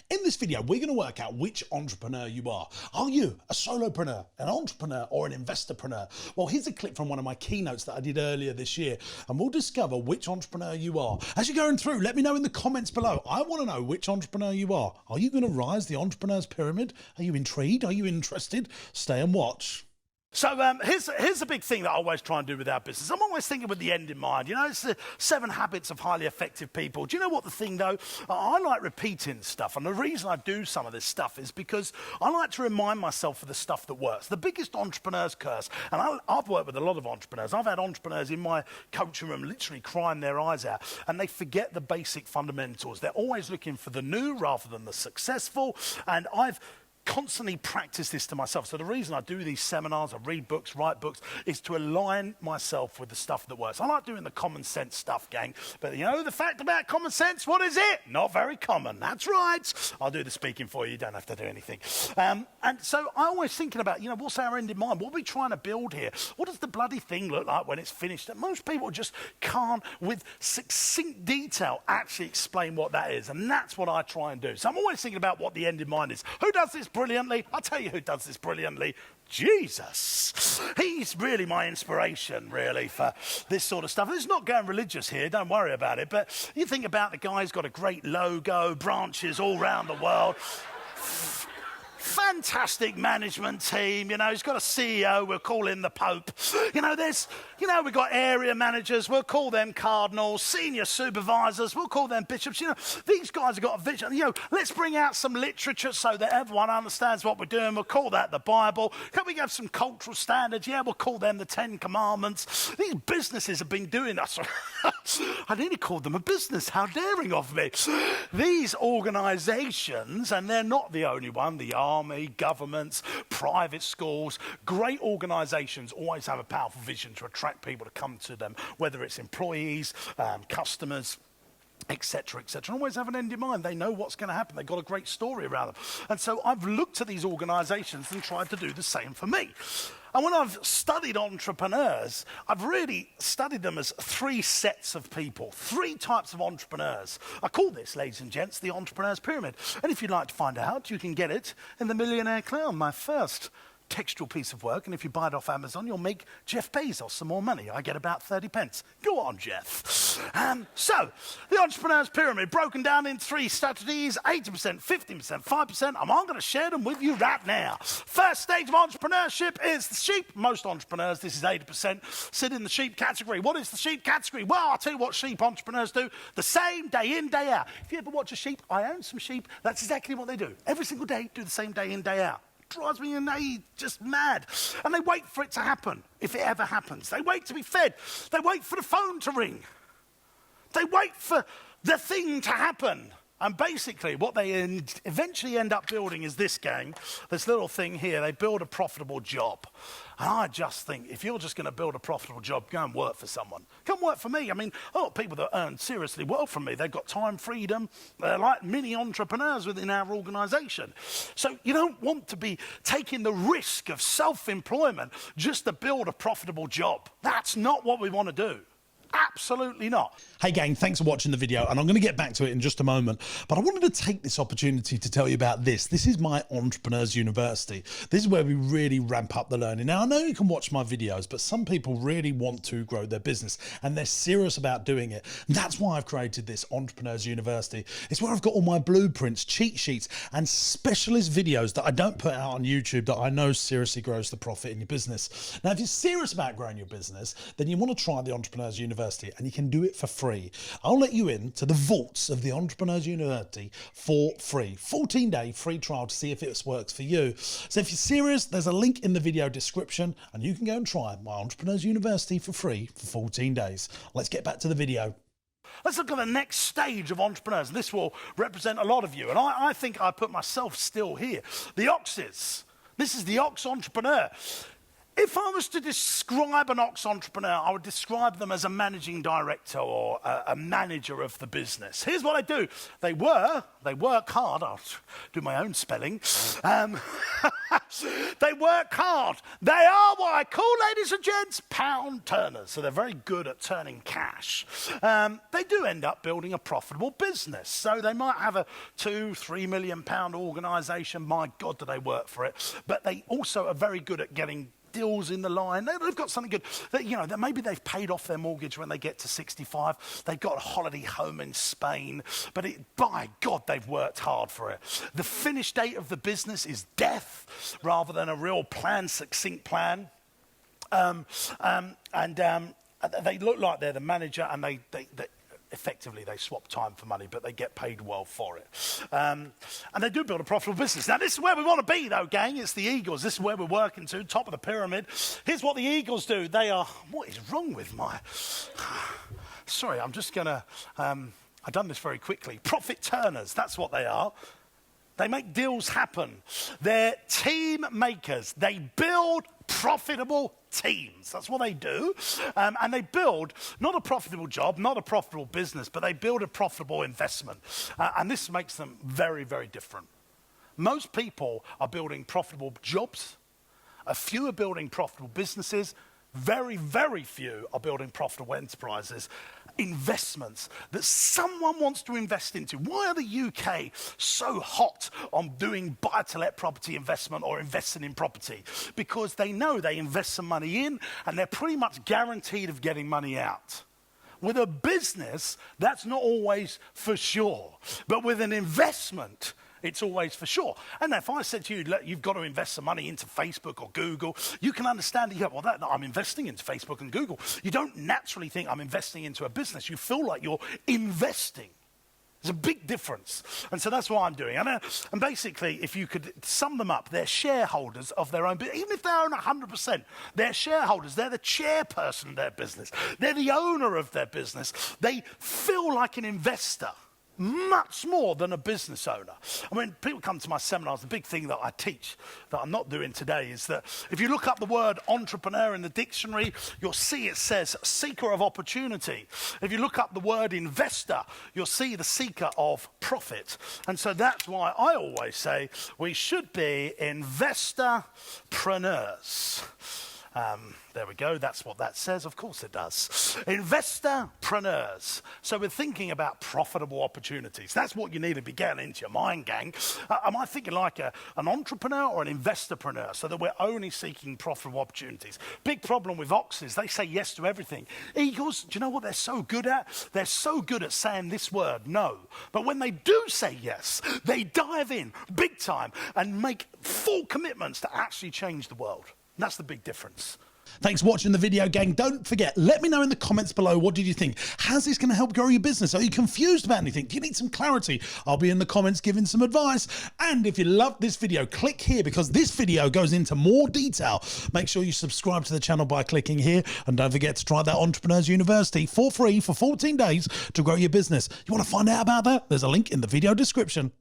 In this video, we're going to work out which entrepreneur you are. Are you a solopreneur, an entrepreneur, or an investorpreneur? Well, here's a clip from one of my keynotes that I did earlier this year, and we'll discover which entrepreneur you are. As you're going through, let me know in the comments below. I want to know which entrepreneur you are. Are you going to rise the entrepreneur's pyramid? Are you intrigued? Are you interested? Stay and watch. So here's the big thing that I always try and do with our business. I'm always thinking with the end in mind. You know, it's the 7 habits of highly effective people. Do you know what the thing, though? I like repeating stuff. And the reason I do some of this stuff is because I like to remind myself of the stuff that works. The biggest entrepreneur's curse, and I've worked with a lot of entrepreneurs. I've had entrepreneurs in my coaching room literally crying their eyes out. And they forget the basic fundamentals. They're always looking for the new rather than the successful. And I've constantly practice this to myself. So the reason I do these seminars, I read books, write books, is to align myself with the stuff that works. I like doing the common sense stuff, gang. But you know the fact about common sense, what is it? Not very common. That's right. I'll do the speaking for you. You don't have to do anything. And so I'm always thinking about, you know, what's our end in mind? What are we trying to build here? What does the bloody thing look like when it's finished? And most people just can't, with succinct detail, actually explain what that is. And that's what I try and do. So I'm always thinking about what the end in mind is. Who does this brilliantly? I'll tell you who does this brilliantly. Jesus. He's really my inspiration, really, for this sort of stuff. It's not going religious here, don't worry about it, but you think about the guy who's got a great logo, branches all around the world. Fantastic management team, you know, he's got a CEO, we'll call him the Pope. You know, we've got area managers, we'll call them cardinals, senior supervisors, we'll call them bishops. You know, these guys have got a vision. You know, let's bring out some literature so that everyone understands what we're doing. We'll call that the Bible. Can we have some cultural standards? Yeah, we'll call them the 10 Commandments. These businesses have been doing that. I nearly called them a business. How daring of me. These organizations, and they're not the only one, the army, governments, private schools, great organizations always have a powerful vision to attract people to come to them, whether it's employees, customers, etc., etc. And always have an end in mind. They know what's going to happen. They've got a great story around them. And so I've looked at these organizations and tried to do the same for me. And when I've studied entrepreneurs, I've really studied them as 3 sets of people, 3 types of entrepreneurs. I call this, ladies and gents, the entrepreneur's pyramid. And if you'd like to find out, you can get it in The Millionaire Clown, my first textual piece of work, and if you buy it off Amazon, you'll make Jeff Bezos some more money. I get about 30 pence. Go on, Jeff. So, the entrepreneur's pyramid, broken down in 3 strategies, 80%, 15%, 5%. I'm going to share them with you right now. First stage of entrepreneurship is the sheep. Most entrepreneurs, this is 80%, sit in the sheep category. What is the sheep category? Well, I'll tell you what sheep entrepreneurs do. The same day in, day out. If you ever watch a sheep, I own some sheep, that's exactly what they do. Every single day, do the same day in, day out. Drives me just mad. And they wait for it to happen, if it ever happens. They wait to be fed. They wait for the phone to ring. They wait for the thing to happen. And basically, what they eventually end up building is this, gang, this little thing here. They build a profitable job. And I just think, if you're just going to build a profitable job, go and work for someone. Come work for me. I mean, a lot of people that earn seriously well from me, they've got time freedom. They're like mini entrepreneurs within our organization. So you don't want to be taking the risk of self-employment just to build a profitable job. That's not what we want to do. Absolutely not. Hey gang, thanks for watching the video, and I'm going to get back to it in just a moment, but I wanted to take this opportunity to tell you about this. This is my Entrepreneurs University. This is where we really ramp up the learning. Now, I know you can watch my videos, but some people really want to grow their business, and they're serious about doing it. And that's why I've created this Entrepreneurs University. It's where I've got all my blueprints, cheat sheets, and specialist videos that I don't put out on YouTube that I know seriously grows the profit in your business. Now, if you're serious about growing your business, then you want to try the Entrepreneurs University, and you can do it for free. I'll let you in to the vaults of the Entrepreneurs University for free. 14-day free trial to see if it works for you. So if you're serious, there's a link in the video description, and you can go and try my Entrepreneurs University for free for 14 days. Let's get back to the video. Let's look at the next stage of entrepreneurs. This will represent a lot of you, and I think I put myself still here. The oxes. This is the ox entrepreneur. If I was to describe an Ox entrepreneur, I would describe them as a managing director or a manager of the business. Here's what I do. They work hard. I'll do my own spelling. They work hard. They are what I call, ladies and gents, pound turners. So they're very good at turning cash. They do end up building a profitable business. So they might have a £2-3 million organisation. My God, do they work for it. But they also are very good at getting deals in the line. They've got something good. That maybe they've paid off their mortgage when they get to 65. They've got a holiday home in Spain. But by God, they've worked hard for it. The finish date of the business is death rather than a real plan, succinct plan. They look like they're the manager, and they effectively they swap time for money, but they get paid well for it. And they do build a profitable business. Now, this is where we want to be, though, gang. It's the Eagles. This is where we're working to, top of the pyramid. Here's what the Eagles do. They are... What is wrong with my... Sorry, I'm just going to... I've done this very quickly. Profit turners, that's what they are. They make deals happen. They're team makers. They build profitable teams. That's what they do. And they build not a profitable job, not a profitable business, but they build a profitable investment. And this makes them very, very different. Most people are building profitable jobs. A few are building profitable businesses. Very, very few are building profitable enterprises. Investments that someone wants to invest into. Why are the UK so hot on doing buy-to-let property investment or investing in property? Because they know they invest some money in and they're pretty much guaranteed of getting money out. With a business, that's not always for sure. But with an investment, it's always for sure. And if I said to you, look, you've got to invest some money into Facebook or Google, you can understand, I'm investing into Facebook and Google. You don't naturally think I'm investing into a business. You feel like you're investing. There's a big difference. And so that's what I'm doing. And basically, if you could sum them up, they're shareholders of their own business. Even if they own 100%, they're shareholders. They're the chairperson of their business. They're the owner of their business. They feel like an investor. Much more than a business owner. And when people come to my seminars, the big thing that I teach that I'm not doing today is that if you look up the word entrepreneur in the dictionary, you'll see it says seeker of opportunity. If you look up the word investor, you'll see the seeker of profit. And so that's why I always say we should be investorpreneurs. There we go. That's what that says. Of course it does. Investorpreneurs. So we're thinking about profitable opportunities. That's what you need to be getting into your mind, gang. Am I thinking like an entrepreneur or an investorpreneur? So that we're only seeking profitable opportunities. Big problem with Oxes. They say yes to everything. Eagles, do you know what they're so good at? They're so good at saying this word, no. But when they do say yes, they dive in big time and make full commitments to actually change the world. And that's the big difference. Thanks for watching the video, gang. Don't forget, let me know in the comments below, what did you think? How's this going to help grow your business? Are you confused about anything? Do you need some clarity? I'll be in the comments giving some advice. And if you loved this video, click here because this video goes into more detail. Make sure you subscribe to the channel by clicking here. And don't forget to try that Entrepreneurs University for free for 14 days to grow your business. You want to find out about that? There's a link in the video description.